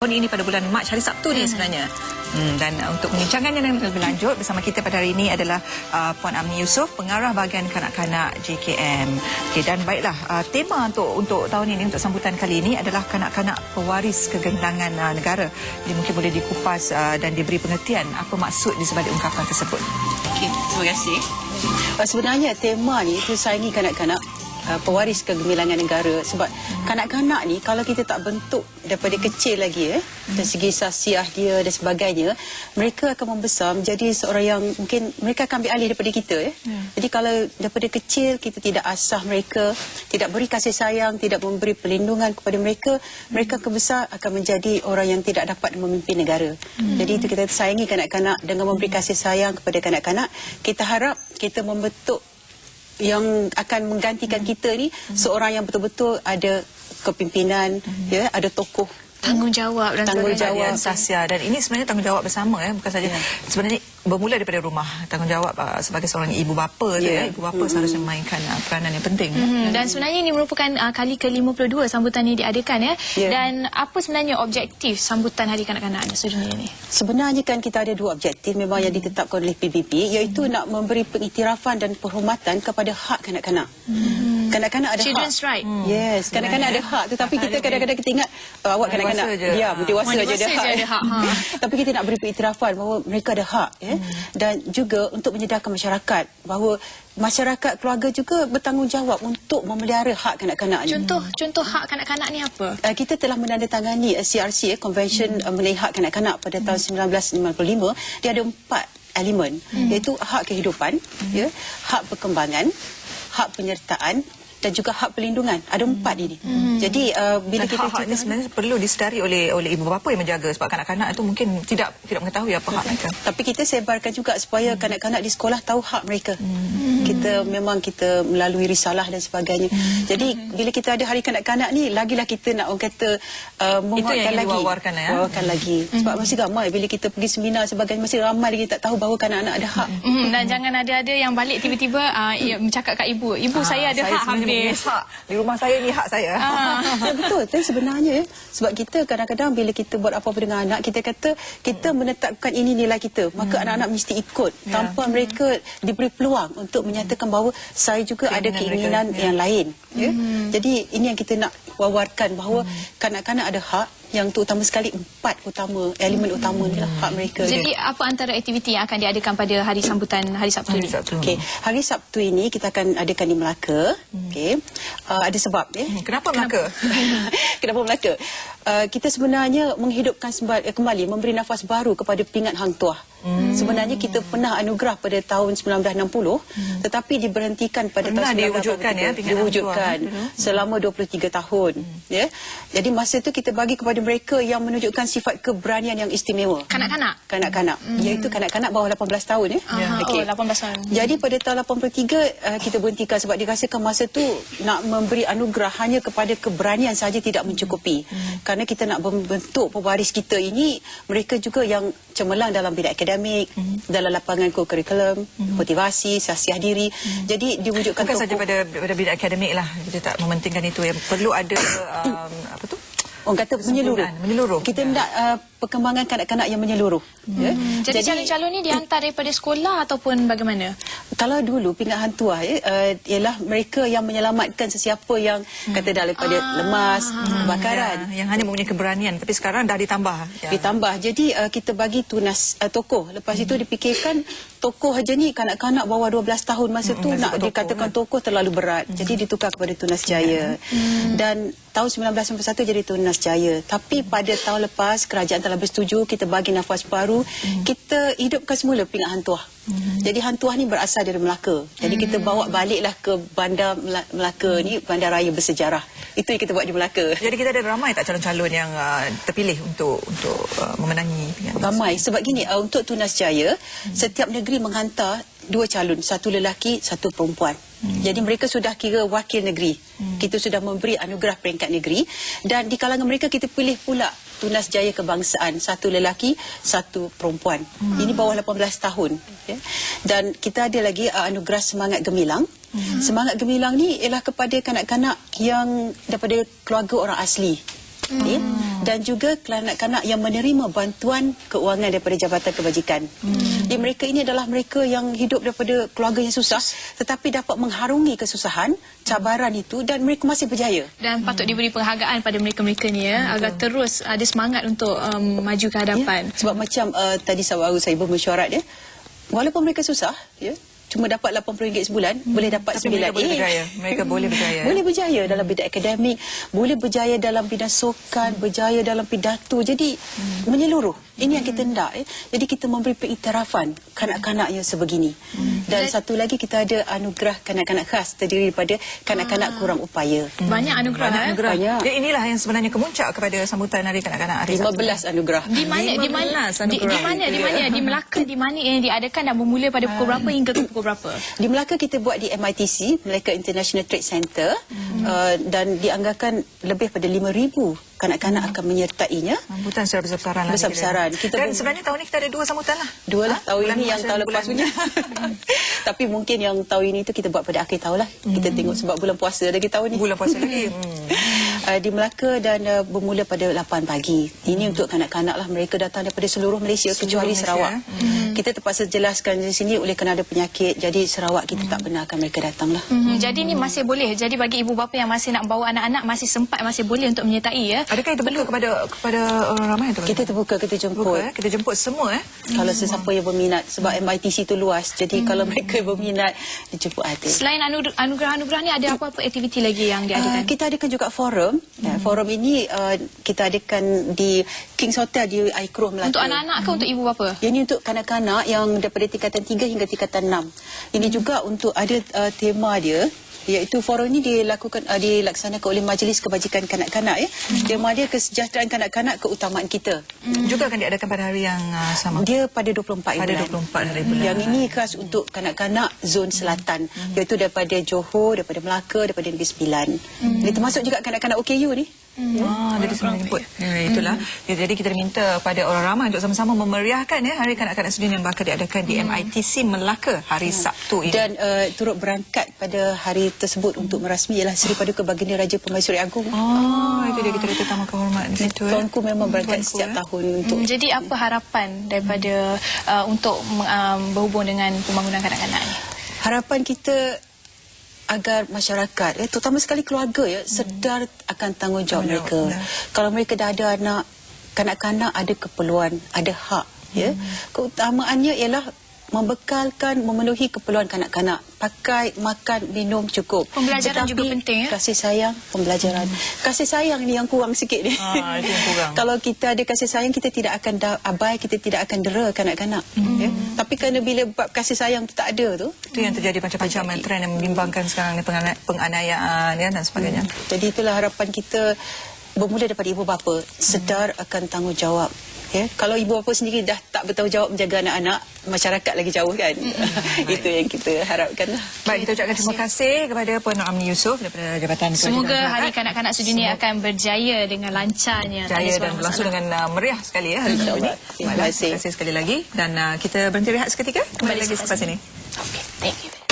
Tahun ini pada bulan Mac, hari Sabtu ni sebenarnya. Dan untuk membincangkannya lebih lanjut bersama kita pada hari ini adalah Puan Amni Yusof, pengarah bahagian kanak-kanak JKM. Okay, dan baiklah, tema untuk tahun ini, untuk sambutan kali ini adalah kanak-kanak pewaris kegemilangan negara. Jadi mungkin boleh dikupas dan diberi pengertian apa maksud di sebalik ungkapan tersebut. Okey, terima kasih. Sebenarnya tema ni itu sayangi kanak-kanak pewaris kegemilangan negara, sebab kanak-kanak ni kalau kita tak bentuk daripada kecil lagi dari segi sasiah dia dan sebagainya, mereka akan membesar menjadi seorang yang mungkin mereka akan ambil alih daripada kita Jadi kalau daripada kecil kita tidak asah mereka, tidak beri kasih sayang, tidak memberi perlindungan kepada mereka, mereka kebesar akan menjadi orang yang tidak dapat memimpin negara. Jadi itu kita sayangi kanak-kanak dengan memberi kasih sayang kepada kanak-kanak. Kita harap kita membentuk yang akan menggantikan kita ni seorang yang betul-betul ada kepimpinan, ada tokoh, Tanggungjawab dan sasiah. Dan ini sebenarnya tanggungjawab bersama bukan saja sebenarnya bermula daripada rumah. Tanggungjawab sebagai seorang ibu bapa ibu bapa seharusnya memainkan peranan yang penting. Dan sebenarnya ini merupakan kali ke-52 sambutan ini diadakan Dan apa sebenarnya objektif sambutan Hari Kanak-Kanak sedunia ini? Sebenarnya kan kita ada dua objektif memang yang ditetapkan oleh PBB, iaitu nak memberi pengiktirafan dan penghormatan kepada hak kanak-kanak. Kanak-kanak ada Children's hak. right. Yes, kanak-kanak ada hak, tetapi kita kadang-kadang kita ingat awak kanak-kanak dewasa je ada hak. Tapi kita nak beri pengiktirafan bahawa mereka ada hak dan juga untuk menyedarkan masyarakat bahawa masyarakat keluarga juga bertanggungjawab untuk memelihara hak kanak-kanak ni. Contoh hak kanak-kanak ni apa? Kita telah menandatangani CRC, Convention mengenai hak kanak-kanak pada tahun 1955. Dia ada 4 elemen, iaitu hak kehidupan, hak perkembangan, hak penyertaan dan juga hak perlindungan. Ada 4 ini. Jadi bila kita hak ini sebenarnya perlu disedari oleh ibu bapa yang menjaga, sebab kanak-kanak itu mungkin tidak mengetahui apa hak mereka. Tapi kita sebarkan juga supaya kanak-kanak di sekolah tahu hak mereka. Kita melalui risalah dan sebagainya. Jadi bila kita ada Hari Kanak-Kanak ni, lagilah kita nak orang kata menguatkan lagi. Wawarkan lagi. Sebab masih ramai bila kita pergi seminar sebagainya, masih ramai lagi tak tahu bahawa kanak-kanak ada hak. Dan jangan ada yang balik tiba-tiba bercakap kat ibu, saya ada hak habis. Di rumah saya ni hak saya. Betul. Tapi sebenarnya sebab kita kadang-kadang bila kita buat apa-apa dengan anak, kita kata kita menetapkan ini nilai kita, maka anak-anak mesti ikut tanpa mereka diberi peluang untuk menyatakan bahawa saya juga ada keinginan yang lain. Jadi ini yang kita nak wawarkan, bahawa kanak-kanak ada hak, yang terutama sekali 4 elemen utama ni lah hak mereka. Jadi apa antara aktiviti yang akan diadakan pada hari sambutan hari Sabtu ini? Okey, hari Sabtu ini kita akan adakan di Melaka. Okey. Ada sebab Kenapa Melaka? Kenapa Melaka? Kita sebenarnya menghidupkan kembali, memberi nafas baru kepada pingat Hang Tuah. Sebenarnya kita pernah anugerah pada tahun 1960, tetapi diberhentikan pada tahun 1983. Diwujudkan selama 23 tahun. Jadi masa itu kita bagi kepada mereka yang menunjukkan sifat keberanian yang istimewa. Kanak-kanak. Iaitu kanak-kanak bawah 18 tahun. Okay. 18 tahun. Jadi pada tahun 83 kita berhentikan sebab dirasakan masa tu nak memberi anugerah hanya kepada keberanian saja tidak mencukupi. Kerana kita nak membentuk pewaris kita ini, mereka juga yang cemerlang dalam bidang akademik, dalam lapangan kurikulum, motivasi, sasiah diri. Jadi diwujudkan bukan saja pada bidang akademik lah, kita tak mementingkan itu, yang perlu ada orang kata menyeluruh. Kita nak perkembangan kanak-kanak yang menyeluruh. Jadi calon-calon ni dihantar daripada sekolah ataupun bagaimana? Kalau dulu pingat Hang Tuah ialah mereka yang menyelamatkan sesiapa yang kata daripada lemas, kebakaran, yang hanya mempunyai keberanian, tapi sekarang dah ditambah. Ditambah. Jadi kita bagi tunas tokoh. Lepas itu dipikirkan tokoh aja ni kanak-kanak bawah 12 tahun masa tu nak dikatakan tokoh terlalu berat. Jadi ditukar kepada Tunas Jaya. Dan tahun 1991 jadi Tunas Jaya. Tapi pada tahun lepas kerajaan telah bersetuju, kita bagi nafas baru, kita hidupkan semula pingat Hang Tuah. Jadi Hang Tuah ni berasal dari Melaka. Jadi kita bawa baliklah ke bandar Melaka ni, bandar raya bersejarah. Itu yang kita buat di Melaka. Jadi kita ada ramai tak calon-calon yang terpilih untuk memenangi pingat? Ramai. Sebab gini, untuk Tunas Jaya, setiap negeri menghantar 2 calon, 1 lelaki, 1 perempuan. Jadi mereka sudah kira wakil negeri. Kita sudah memberi anugerah peringkat negeri, dan di kalangan mereka kita pilih pula Tunas Jaya Kebangsaan, 1 lelaki, 1 perempuan. Ini bawah 18 tahun. Dan kita ada lagi anugerah Semangat Gemilang. Semangat Gemilang ni ialah kepada kanak-kanak yang daripada keluarga orang asli. dan juga kanak-kanak yang menerima bantuan keuangan daripada Jabatan Kebajikan. Jadi mereka ini adalah mereka yang hidup daripada keluarga yang susah tetapi dapat mengharungi kesusahan, cabaran itu dan mereka masih berjaya. Dan patut diberi penghargaan pada mereka-mereka ni ya, agar terus ada semangat untuk maju ke hadapan. Sebab macam tadi baru saya bermesyuarat walaupun mereka susah cuma dapat RM80 sebulan, boleh dapat 9A. Mereka boleh berjaya. Mereka boleh berjaya. Boleh berjaya dalam bidang akademik, boleh berjaya dalam bidang sukan, berjaya dalam pidato. Jadi menyeluruh. Ini yang kita hendak. Jadi kita memberi pengiktirafan kanak-kanak yang sebegini. Dan satu lagi kita ada anugerah kanak-kanak khas terdiri daripada kanak-kanak kurang upaya. Banyak anugerah. Banyak. Jadi inilah yang sebenarnya kemuncak kepada sambutan Hari Kanak-kanak hari Sabtu. 15 anugerah. Di mana di Melaka di mana yang diadakan dan bermula pada pukul berapa hingga ke pukul berapa? Di Melaka kita buat di MITC, Melaka International Trade Center, dan dianggarkan lebih pada 5,000 kanak-kanak akan menyertainya. Sambutan secara besar-besaran lah. Besar-besaran. Dan sebenarnya tahun ni kita ada 2 sambutan lah. 2 lah. Tahun ini yang tahun lepas punya. Tapi mungkin yang tahun ini tu kita buat pada akhir tahun lah. Kita tengok sebab bulan puasa lagi tahun ni. Bulan puasa lagi. Di Melaka dan bermula pada 8 pagi. Ini untuk kanak-kanak lah. Mereka datang daripada seluruh Malaysia kecuali Sarawak. Kita terpaksa jelaskan di sini oleh kerana ada penyakit. Jadi Sarawak kita tak benarkan mereka datang lah. Jadi ni masih boleh. Jadi bagi ibu bapa yang masih nak bawa anak-anak masih sempat, masih boleh untuk menyertai ya. Adakah itu terbuka kepada orang ramai tu? Kita terbuka, kita jemput. Kita jemput semua Kalau sesiapa yang berminat sebab MITC itu luas. Jadi kalau mereka berminat dijemput ada. Selain anugerah-anugerah ni ada apa-apa aktiviti lagi yang diadakan? Kita adakan juga forum. Forum ini kita adakan di King's Hotel di Aikroh Melaka. Untuk anak-anak ke untuk ibu bapa? Ini untuk kanak-kanak yang daripada tingkatan 3 hingga tingkatan 6. Ini juga untuk ada tema dia, iaitu forum ini dilaksanakan oleh Majlis Kebajikan Kanak-kanak. Tema dia kesejahteraan kanak-kanak, keutamaan kita. Juga akan diadakan pada hari yang sama. Dia pada 24 pada 24 hari bulan. Yang ini khas untuk kanak-kanak zon selatan, iaitu daripada Johor, daripada Melaka, daripada Negeri Sembilan. Dia termasuk juga kanak-kanak OKU ni. Jadi sebenarnya jemput. Itulah. Jadi kita minta pada orang ramai untuk sama-sama memeriahkan Hari Kanak-kanak Sedunia yang bakal diadakan di MITC Melaka hari Sabtu ini. Dan turut berangkat pada hari tersebut untuk merasmi ialah Seri Paduka Baginda Raja Permaisuri Agong. Itu dia, kita ada tetamu kehormat di situ. Tuanku memang berangkat setiap tahun untuk. Jadi apa harapan daripada untuk berhubung dengan pembangunan kanak-kanak ni? Harapan kita agar masyarakat, terutama sekali keluarga sedar akan tanggungjawab mereka. Kalau mereka dah ada anak, kanak-kanak ada keperluan, ada hak. Keutamaannya ialah membekalkan, memenuhi keperluan kanak-kanak. Pakai, makan, minum cukup. Pembelajaran juga penting kasih sayang, pembelajaran. Kasih sayang ni yang kurang sikit ni. Itu yang kurang. Kalau kita ada kasih sayang, kita tidak akan abai, kita tidak akan dera kanak-kanak. Tapi kerana bila bab kasih sayang tu tak ada tu, itu yang terjadi macam-macam trend yang membimbangkan sekarang ni, penganiayaan dan sebagainya. Jadi itulah harapan kita bermula daripada ibu bapa sedar akan tanggungjawab. Kalau ibu bapa sendiri dah tak bertanggungjawab menjaga anak-anak, masyarakat lagi jauh kan. Itu yang kita harapkan lah. Baik, kita ucapkan terima kasih kepada Puan Nur Amni Yusof daripada Jabatan Kebajikan. Semoga Hari Kanak-kanak Sedunia akan berjaya dengan lancarnya. Jaya dan berlangsung dengan meriah sekali hari Sabtu ini. Terima kasih sekali lagi. Dan kita berhenti rehat seketika. Kembali lagi selepas ini. Okay, thank you.